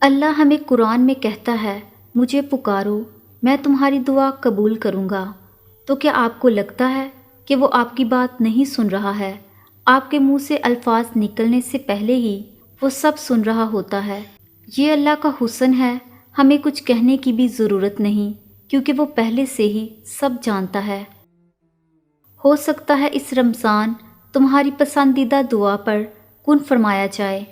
اللہ ہمیں قرآن میں کہتا ہے، مجھے پکارو، میں تمہاری دعا قبول کروں گا۔ تو کیا آپ کو لگتا ہے کہ وہ آپ کی بات نہیں سن رہا ہے؟ آپ کے منہ سے الفاظ نکلنے سے پہلے ہی وہ سب سن رہا ہوتا ہے۔ یہ اللہ کا حسن ہے، ہمیں کچھ کہنے کی بھی ضرورت نہیں، کیونکہ وہ پہلے سے ہی سب جانتا ہے۔ ہو سکتا ہے اس رمضان تمہاری پسندیدہ دعا پر کن فرمایا جائے۔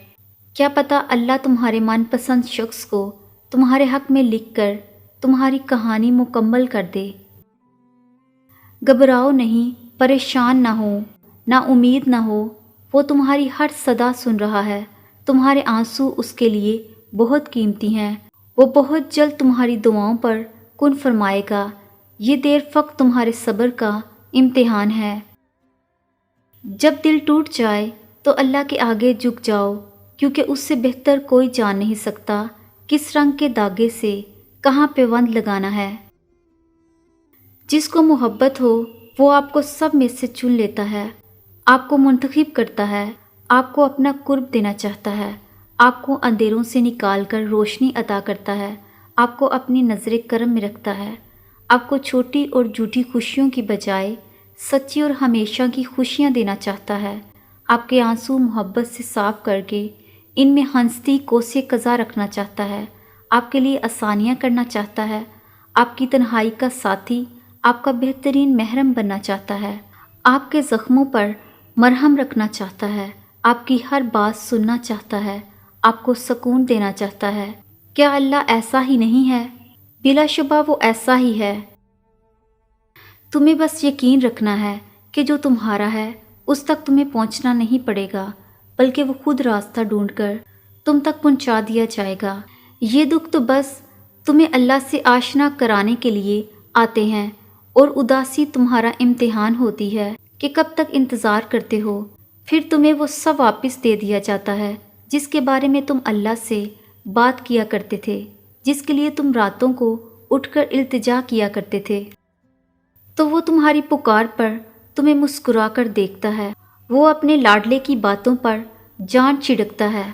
کیا پتہ اللہ تمہارے من پسند شخص کو تمہارے حق میں لکھ کر تمہاری کہانی مکمل کر دے۔ گھبراؤ نہیں، پریشان نہ ہو، نا امید نہ ہو، وہ تمہاری ہر صدا سن رہا ہے۔ تمہارے آنسو اس کے لیے بہت قیمتی ہیں، وہ بہت جلد تمہاری دعاؤں پر کن فرمائے گا۔ یہ دیر فقط تمہارے صبر کا امتحان ہے۔ جب دل ٹوٹ جائے تو اللہ کے آگے جھک جاؤ، کیونکہ اس سے بہتر کوئی جان نہیں سکتا کس رنگ کے دھاگے سے کہاں پیوند لگانا ہے۔ جس کو محبت ہو وہ آپ کو سب میں سے چن لیتا ہے، آپ کو منتخب کرتا ہے، آپ کو اپنا قرب دینا چاہتا ہے، آپ کو اندھیروں سے نکال کر روشنی عطا کرتا ہے، آپ کو اپنی نظر کرم میں رکھتا ہے، آپ کو چھوٹی اور جھوٹی خوشیوں کی بجائے سچی اور ہمیشہ کی خوشیاں دینا چاہتا ہے، آپ کے آنسو محبت سے صاف کر کے ان میں ہنستی کوسے قضا رکھنا چاہتا ہے، آپ کے لیے آسانیاں کرنا چاہتا ہے، آپ کی تنہائی کا ساتھی، آپ کا بہترین محرم بننا چاہتا ہے، آپ کے زخموں پر مرہم رکھنا چاہتا ہے، آپ کی ہر بات سننا چاہتا ہے، آپ کو سکون دینا چاہتا ہے۔ کیا اللہ ایسا ہی نہیں ہے؟ بلا شبہ وہ ایسا ہی ہے۔ تمہیں بس یقین رکھنا ہے کہ جو تمہارا ہے اس تک تمہیں پہنچنا نہیں پڑے گا، بلکہ وہ خود راستہ ڈھونڈ کر تم تک پہنچا دیا جائے گا۔ یہ دکھ تو بس تمہیں اللہ سے آشنا کرانے کے لیے آتے ہیں، اور اداسی تمہارا امتحان ہوتی ہے کہ کب تک انتظار کرتے ہو۔ پھر تمہیں وہ سب واپس دے دیا جاتا ہے جس کے بارے میں تم اللہ سے بات کیا کرتے تھے، جس کے لیے تم راتوں کو اٹھ کر التجا کیا کرتے تھے۔ تو وہ تمہاری پکار پر تمہیں مسکرا کر دیکھتا ہے، وہ اپنے لاڈلے کی باتوں پر جان چھڑکتا ہے،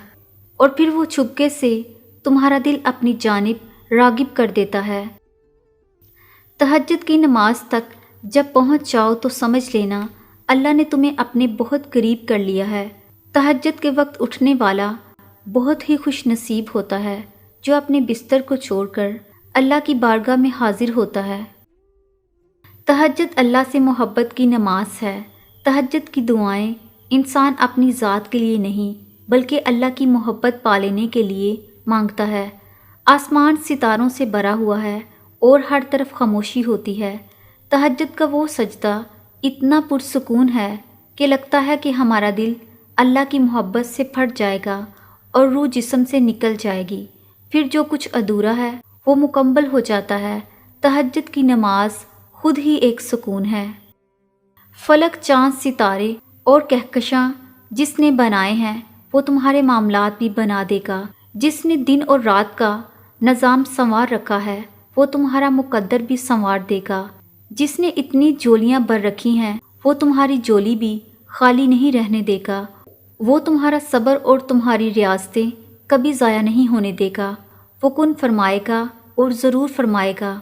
اور پھر وہ چھپکے سے تمہارا دل اپنی جانب راغب کر دیتا ہے۔ تہجد کی نماز تک جب پہنچ جاؤ تو سمجھ لینا اللہ نے تمہیں اپنے بہت قریب کر لیا ہے۔ تہجد کے وقت اٹھنے والا بہت ہی خوش نصیب ہوتا ہے جو اپنے بستر کو چھوڑ کر اللہ کی بارگاہ میں حاضر ہوتا ہے۔ تہجد اللہ سے محبت کی نماز ہے۔ تہجد کی دعائیں انسان اپنی ذات کے لیے نہیں بلکہ اللہ کی محبت پا لینے کے لیے مانگتا ہے۔ آسمان ستاروں سے بھرا ہوا ہے اور ہر طرف خاموشی ہوتی ہے۔ تہجد کا وہ سجدہ اتنا پرسکون ہے کہ لگتا ہے کہ ہمارا دل اللہ کی محبت سے پھٹ جائے گا اور روح جسم سے نکل جائے گی۔ پھر جو کچھ ادھورا ہے وہ مکمل ہو جاتا ہے۔ تہجد کی نماز خود ہی ایک سکون ہے۔ فلک، چاند، ستارے اور کہکشاں جس نے بنائے ہیں وہ تمہارے معاملات بھی بنا دے گا۔ جس نے دن اور رات کا نظام سنوار رکھا ہے وہ تمہارا مقدر بھی سنوار دے گا۔ جس نے اتنی جولیاں بھر رکھی ہیں وہ تمہاری جولی بھی خالی نہیں رہنے دے گا۔ وہ تمہارا صبر اور تمہاری ریاستیں کبھی ضائع نہیں ہونے دے گا۔ وہ کن فرمائے گا اور ضرور فرمائے گا۔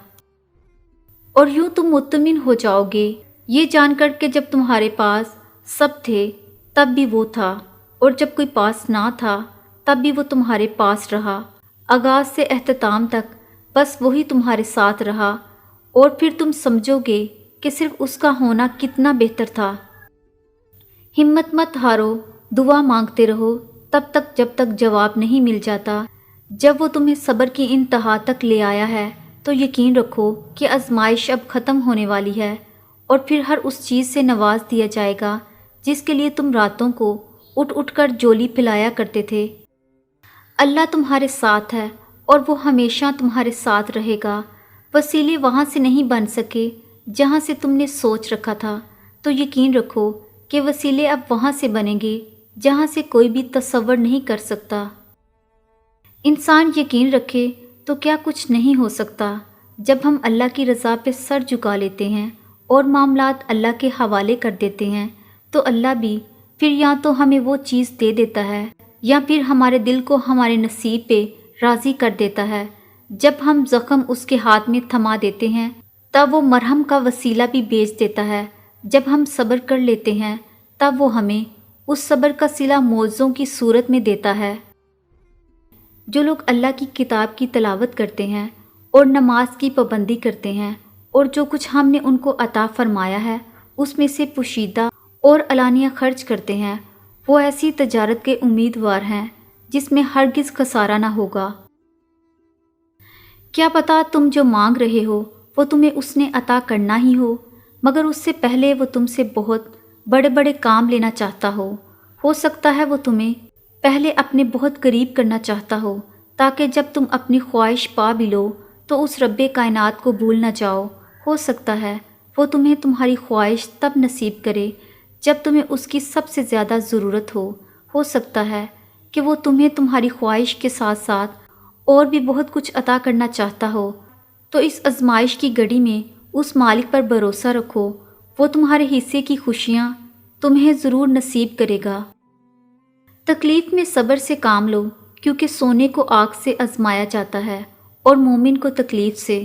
اور یوں تم مطمئن ہو جاؤ گے یہ جان کر کہ جب تمہارے پاس سب تھے تب بھی وہ تھا، اور جب کوئی پاس نہ تھا تب بھی وہ تمہارے پاس رہا۔ آغاز سے اختتام تک بس وہی تمہارے ساتھ رہا، اور پھر تم سمجھو گے کہ صرف اس کا ہونا کتنا بہتر تھا۔ ہمت مت ہارو، دعا مانگتے رہو تب تک جب تک جواب نہیں مل جاتا۔ جب وہ تمہیں صبر کی انتہا تک لے آیا ہے تو یقین رکھو کہ آزمائش اب ختم ہونے والی ہے، اور پھر ہر اس چیز سے نواز دیا جائے گا جس کے لیے تم راتوں کو اٹھ اٹھ کر جولی پھیلایا کرتے تھے۔ اللہ تمہارے ساتھ ہے اور وہ ہمیشہ تمہارے ساتھ رہے گا۔ وسیلے وہاں سے نہیں بن سکے جہاں سے تم نے سوچ رکھا تھا، تو یقین رکھو کہ وسیلے اب وہاں سے بنیں گے جہاں سے کوئی بھی تصور نہیں کر سکتا۔ انسان یقین رکھے تو کیا کچھ نہیں ہو سکتا۔ جب ہم اللہ کی رضا پہ سر جھکا لیتے ہیں اور معاملات اللہ کے حوالے کر دیتے ہیں تو اللہ بھی پھر یا تو ہمیں وہ چیز دے دیتا ہے یا پھر ہمارے دل کو ہمارے نصیب پہ راضی کر دیتا ہے۔ جب ہم زخم اس کے ہاتھ میں تھما دیتے ہیں تب وہ مرہم کا وسیلہ بھی بیچ دیتا ہے۔ جب ہم صبر کر لیتے ہیں تب وہ ہمیں اس صبر کا صلہ معجزوں کی صورت میں دیتا ہے۔ جو لوگ اللہ کی کتاب کی تلاوت کرتے ہیں اور نماز کی پابندی کرتے ہیں اور جو کچھ ہم نے ان کو عطا فرمایا ہے اس میں سے پوشیدہ اور علانیہ خرچ کرتے ہیں، وہ ایسی تجارت کے امیدوار ہیں جس میں ہرگز خسارہ نہ ہوگا۔ کیا پتہ تم جو مانگ رہے ہو وہ تمہیں اس نے عطا کرنا ہی ہو، مگر اس سے پہلے وہ تم سے بہت بڑے بڑے کام لینا چاہتا ہو سکتا ہے وہ تمہیں پہلے اپنے بہت قریب کرنا چاہتا ہو تاکہ جب تم اپنی خواہش پا بھی لو تو اس رب کائنات کو بھول نہ جاؤ۔ ہو سکتا ہے وہ تمہیں تمہاری خواہش تب نصیب کرے جب تمہیں اس کی سب سے زیادہ ضرورت ہو سکتا ہے کہ وہ تمہیں تمہاری خواہش کے ساتھ ساتھ اور بھی بہت کچھ عطا کرنا چاہتا ہو۔ تو اس آزمائش کی گھڑی میں اس مالک پر بھروسہ رکھو، وہ تمہارے حصے کی خوشیاں تمہیں ضرور نصیب کرے گا۔ تکلیف میں صبر سے کام لو، کیونکہ سونے کو آگ سے آزمایا جاتا ہے اور مومن کو تکلیف سے۔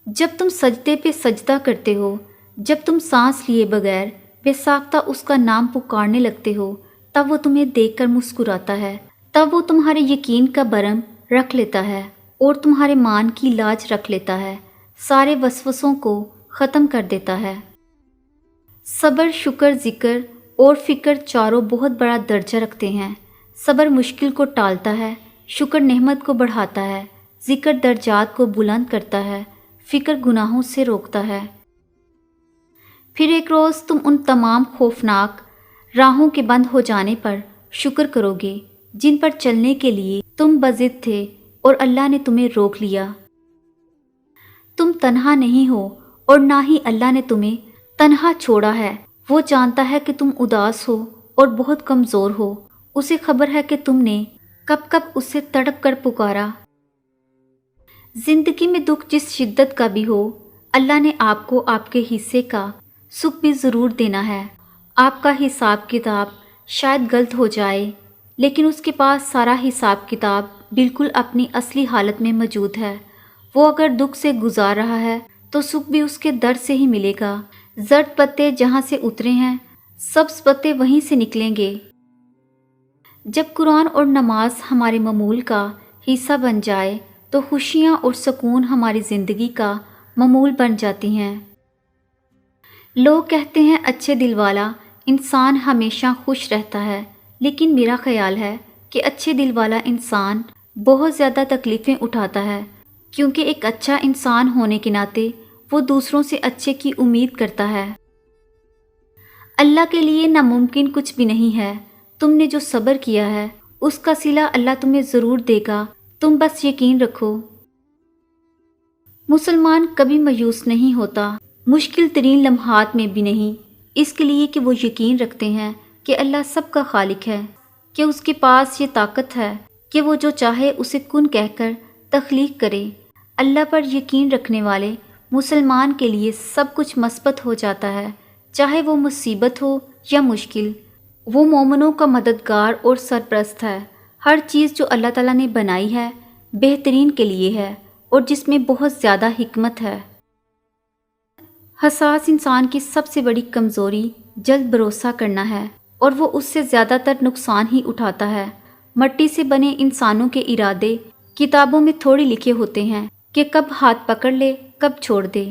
جب تم سجدے پہ سجدہ کرتے ہو، جب تم سانس لیے بغیر بے ساختہ اس کا نام پکارنے لگتے ہو، تب وہ تمہیں دیکھ کر مسکراتا ہے، تب وہ تمہارے یقین کا برم رکھ لیتا ہے اور تمہارے مان کی لاج رکھ لیتا ہے، سارے وسوسوں کو ختم کر دیتا ہے۔ صبر، شکر، ذکر اور فکر چاروں بہت بڑا درجہ رکھتے ہیں۔ صبر مشکل کو ٹالتا ہے، شکر نعمت کو بڑھاتا ہے، ذکر درجات کو بلند کرتا ہے، فکر گناہوں سے روکتا ہے۔ پھر ایک روز تم ان تمام خوفناک راہوں کے بند ہو جانے پر شکر کرو گے جن پر چلنے کے لیے تم بضد تھے اور اللہ نے تمہیں روک لیا۔ تم تنہا نہیں ہو اور نہ ہی اللہ نے تمہیں تنہا چھوڑا ہے۔ وہ جانتا ہے کہ تم اداس ہو اور بہت کمزور ہو، اسے خبر ہے کہ تم نے کب کب اسے تڑپ کر پکارا۔ زندگی میں دکھ جس شدت کا بھی ہو، اللہ نے آپ کو آپ کے حصے کا سکھ بھی ضرور دینا ہے۔ آپ کا حساب کتاب شاید غلط ہو جائے، لیکن اس کے پاس سارا حساب کتاب بالکل اپنی اصلی حالت میں موجود ہے۔ وہ اگر دکھ سے گزار رہا ہے تو سکھ بھی اس کے در سے ہی ملے گا۔ زرد پتے جہاں سے اترے ہیں سبز پتے وہیں سے نکلیں گے۔ جب قرآن اور نماز ہمارے معمول کا حصہ بن جائے تو خوشیاں اور سکون ہماری زندگی کا معمول بن جاتی ہیں۔ لوگ کہتے ہیں اچھے دل والا انسان ہمیشہ خوش رہتا ہے، لیکن میرا خیال ہے کہ اچھے دل والا انسان بہت زیادہ تکلیفیں اٹھاتا ہے، کیونکہ ایک اچھا انسان ہونے کے ناطے وہ دوسروں سے اچھے کی امید کرتا ہے۔ اللہ کے لیے ناممکن کچھ بھی نہیں ہے۔ تم نے جو صبر کیا ہے اس کا صلہ اللہ تمہیں ضرور دے گا، تم بس یقین رکھو۔ مسلمان کبھی مایوس نہیں ہوتا، مشکل ترین لمحات میں بھی نہیں، اس کے لیے کہ وہ یقین رکھتے ہیں کہ اللہ سب کا خالق ہے، کہ اس کے پاس یہ طاقت ہے کہ وہ جو چاہے اسے کن کہہ کر تخلیق کرے۔ اللہ پر یقین رکھنے والے مسلمان کے لیے سب کچھ مثبت ہو جاتا ہے، چاہے وہ مصیبت ہو یا مشکل۔ وہ مومنوں کا مددگار اور سرپرست ہے۔ ہر چیز جو اللہ تعالیٰ نے بنائی ہے بہترین کے لیے ہے اور جس میں بہت زیادہ حکمت ہے۔ حساس انسان کی سب سے بڑی کمزوری جلد بھروسہ کرنا ہے، اور وہ اس سے زیادہ تر نقصان ہی اٹھاتا ہے۔ مٹی سے بنے انسانوں کے ارادے کتابوں میں تھوڑی لکھے ہوتے ہیں کہ کب ہاتھ پکڑ لے کب چھوڑ دے۔